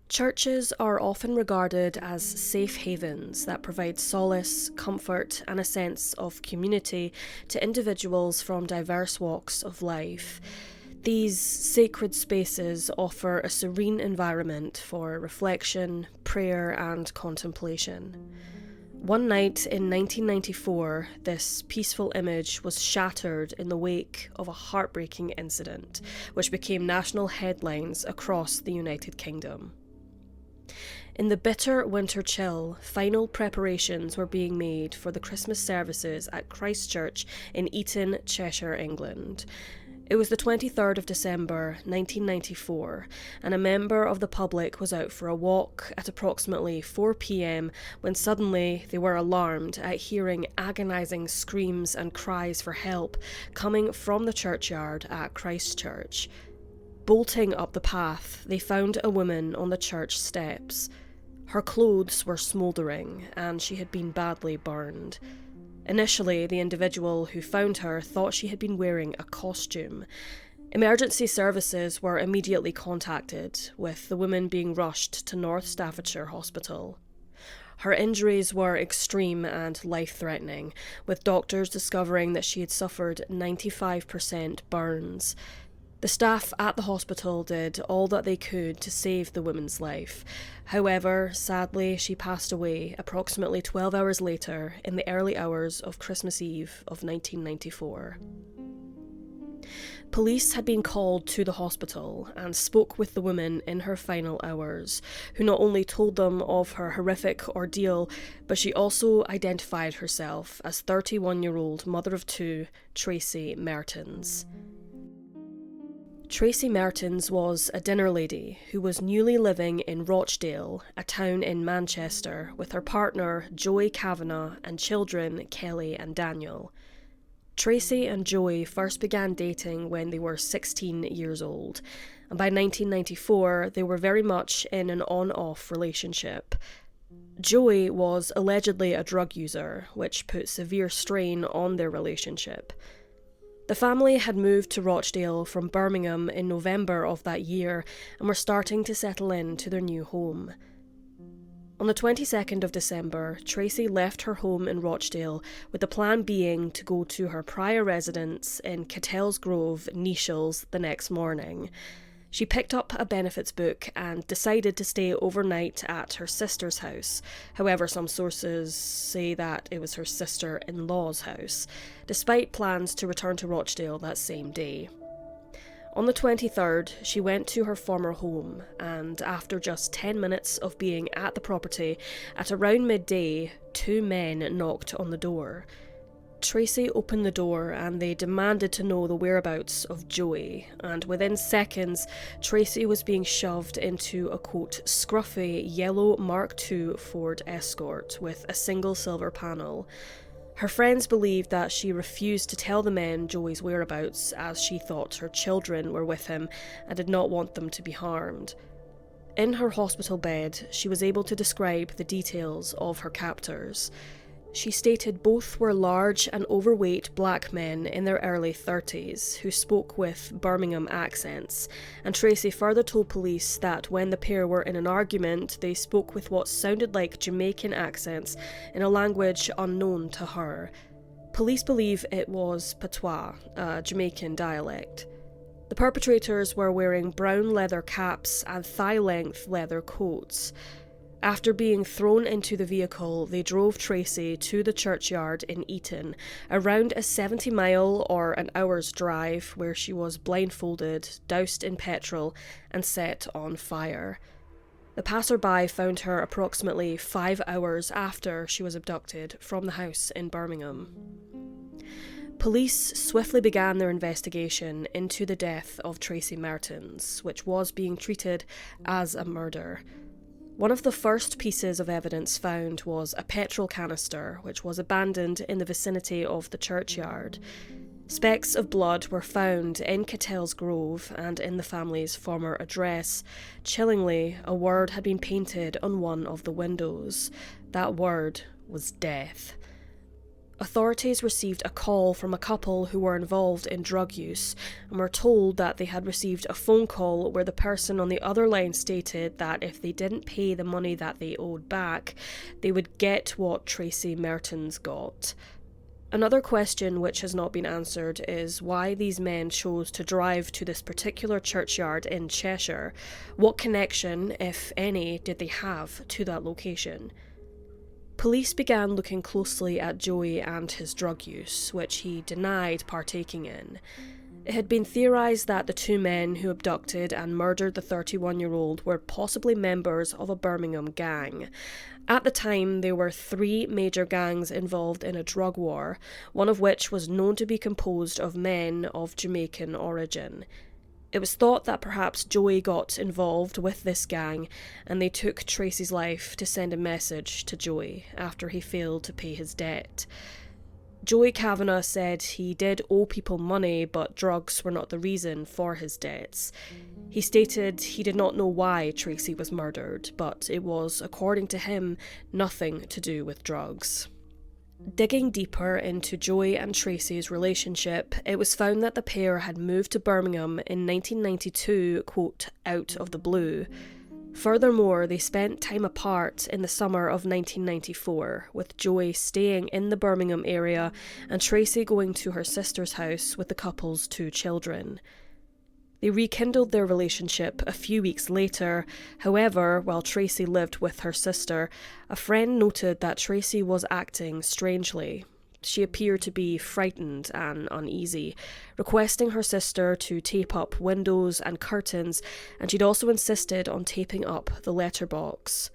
Churches are often regarded as safe havens that provide solace, comfort, and a sense of community to individuals from diverse walks of life. These sacred spaces offer a serene environment for reflection, prayer, and contemplation. One night in 1994, this peaceful image was shattered in the wake of a heartbreaking incident, which became national headlines across the United Kingdom. In the bitter winter chill, final preparations were being made for the Christmas services at Christ Church in Eton, Cheshire, England. It was the 23rd of December, 1994, and a member of the public was out for a walk at approximately 4 p.m. when suddenly they were alarmed at hearing agonising screams and cries for help coming from the churchyard at Christ Church. Bolting up the path, they found a woman on the church steps. Her clothes were smouldering, and she had been badly burned. Initially, the individual who found her thought she had been wearing a costume. Emergency services were immediately contacted, with the woman being rushed to North Staffordshire Hospital. Her injuries were extreme and life-threatening, with doctors discovering that she had suffered 95% burns. The staff at the hospital did all that they could to save the woman's life. However, sadly, she passed away approximately 12 hours later in the early hours of Christmas Eve of 1994. Police had been called to the hospital and spoke with the woman in her final hours, who not only told them of her horrific ordeal, but she also identified herself as 31-year-old mother of two, Tracey Mertens. Tracey Mertens was a dinner lady who was newly living in Rochdale, a town in Manchester, with her partner Joey Kavanagh and children Kelly and Daniel. Tracey and Joey first began dating when they were 16 years old, and by 1994 they were very much in an on-off relationship. Joey was allegedly a drug user, which put severe strain on their relationship. The family had moved to Rochdale from Birmingham in November of that year and were starting to settle into their new home. On the 22nd of December, Tracey left her home in Rochdale with the plan being to go to her prior residence in Cattell's Grove, Neashles, the next morning. She picked up a benefits book and decided to stay overnight at her sister's house. However, some sources say that it was her sister-in-law's house, despite plans to return to Rochdale that same day. On the 23rd, she went to her former home, and after just 10 minutes of being at the property, at around midday, two men knocked on the door. Tracey opened the door and they demanded to know the whereabouts of Joey, and within seconds, Tracey was being shoved into a, quote, scruffy yellow Mark II Ford Escort with a single silver panel. Her friends believed that she refused to tell the men Joey's whereabouts as she thought her children were with him and did not want them to be harmed. In her hospital bed, she was able to describe the details of her captors. She stated both were large and overweight black men in their early 30s who spoke with Birmingham accents, and Tracey further told police that when the pair were in an argument, they spoke with what sounded like Jamaican accents in a language unknown to her. Police believe it was patois, a Jamaican dialect. The perpetrators were wearing brown leather caps and thigh-length leather coats. After being thrown into the vehicle, they drove Tracey to the churchyard in Eton, around a 70-mile or an hour's drive, where she was blindfolded, doused in petrol, and set on fire. The passerby found her approximately 5 hours after she was abducted from the house in Birmingham. Police swiftly began their investigation into the death of Tracey Mertens, which was being treated as a murder. One of the first pieces of evidence found was a petrol canister, which was abandoned in the vicinity of the churchyard. Specks of blood were found in Cattell's Grove and in the family's former address. Chillingly, a word had been painted on one of the windows. That word was death. Authorities received a call from a couple who were involved in drug use and were told that they had received a phone call where the person on the other line stated that if they didn't pay the money that they owed back, they would get what Tracey Mertens got. Another question which has not been answered is why these men chose to drive to this particular churchyard in Cheshire. What connection, if any, did they have to that location? Police began looking closely at Joey and his drug use, which he denied partaking in. It had been theorised that the two men who abducted and murdered the 31-year-old were possibly members of a Birmingham gang. At the time, there were 3 major gangs involved in a drug war, one of which was known to be composed of men of Jamaican origin. It was thought that perhaps Joey got involved with this gang and they took Tracey's life to send a message to Joey after he failed to pay his debt. Joey Kavanagh said he did owe people money, but drugs were not the reason for his debts. He stated he did not know why Tracey was murdered, but it was, according to him, nothing to do with drugs. Digging deeper into Joey and Tracey's relationship, it was found that the pair had moved to Birmingham in 1992, quote, out of the blue. Furthermore, they spent time apart in the summer of 1994, with Joey staying in the Birmingham area and Tracey going to her sister's house with the couple's 2 children. They rekindled their relationship a few weeks later. However, while Tracey lived with her sister, a friend noted that Tracey was acting strangely. She appeared to be frightened and uneasy, requesting her sister to tape up windows and curtains, and she'd also insisted on taping up the letterbox.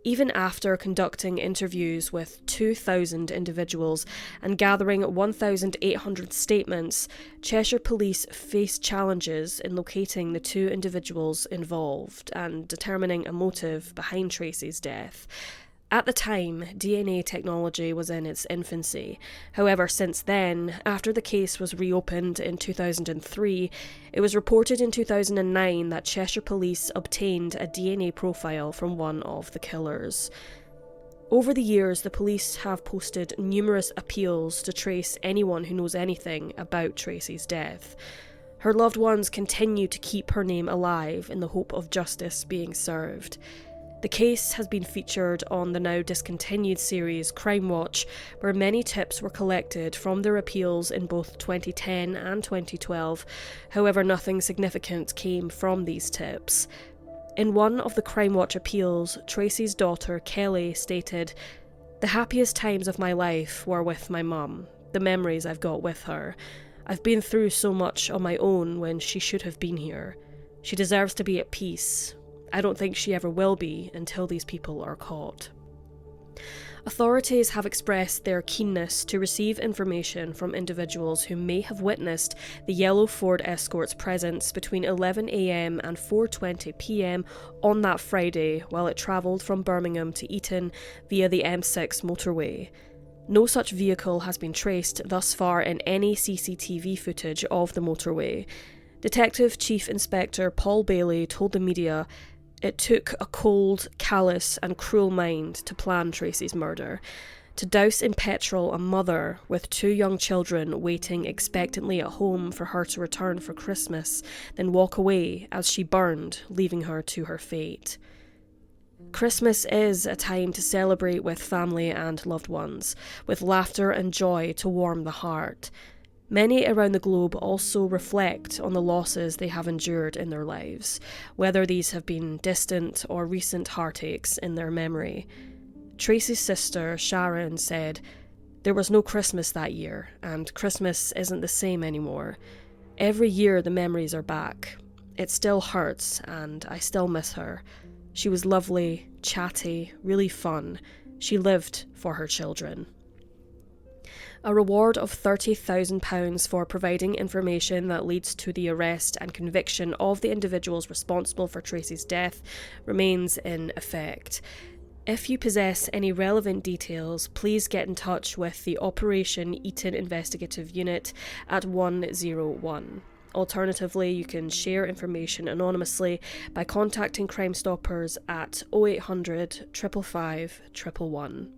Even after conducting interviews with 2,000 individuals and gathering 1,800 statements, Cheshire Police faced challenges in locating the 2 individuals involved and determining a motive behind Tracey's death. At the time, DNA technology was in its infancy. However, since then, after the case was reopened in 2003, it was reported in 2009 that Cheshire Police obtained a DNA profile from one of the killers. Over the years, the police have posted numerous appeals to trace anyone who knows anything about Tracey's death. Her loved ones continue to keep her name alive in the hope of justice being served. The case has been featured on the now discontinued series Crime Watch, where many tips were collected from their appeals in both 2010 and 2012. However, nothing significant came from these tips. In one of the Crime Watch appeals, Tracey's daughter Kelly stated, "The happiest times of my life were with my mum, the memories I've got with her. I've been through so much on my own when she should have been here. She deserves to be at peace. I don't think she ever will be until these people are caught." Authorities have expressed their keenness to receive information from individuals who may have witnessed the yellow Ford Escort's presence between 11 a.m. and 4:20 p.m. on that Friday while it travelled from Birmingham to Eton via the M6 motorway. No such vehicle has been traced thus far in any CCTV footage of the motorway. Detective Chief Inspector Paul Bailey told the media, "It took a cold, callous and cruel mind to plan Tracey's murder. To douse in petrol a mother with 2 young children waiting expectantly at home for her to return for Christmas, then walk away as she burned, leaving her to her fate." Christmas is a time to celebrate with family and loved ones, with laughter and joy to warm the heart. Many around the globe also reflect on the losses they have endured in their lives, whether these have been distant or recent heartaches in their memory. Tracey's sister, Sharon, said, "There was no Christmas that year, and Christmas isn't the same anymore. Every year the memories are back. It still hurts, and I still miss her. She was lovely, chatty, really fun. She lived for her children." A reward of £30,000 for providing information that leads to the arrest and conviction of the individuals responsible for Tracey's death remains in effect. If you possess any relevant details, please get in touch with the Operation Eton Investigative Unit at 101. Alternatively, you can share information anonymously by contacting Crime Stoppers at 0800 555 111.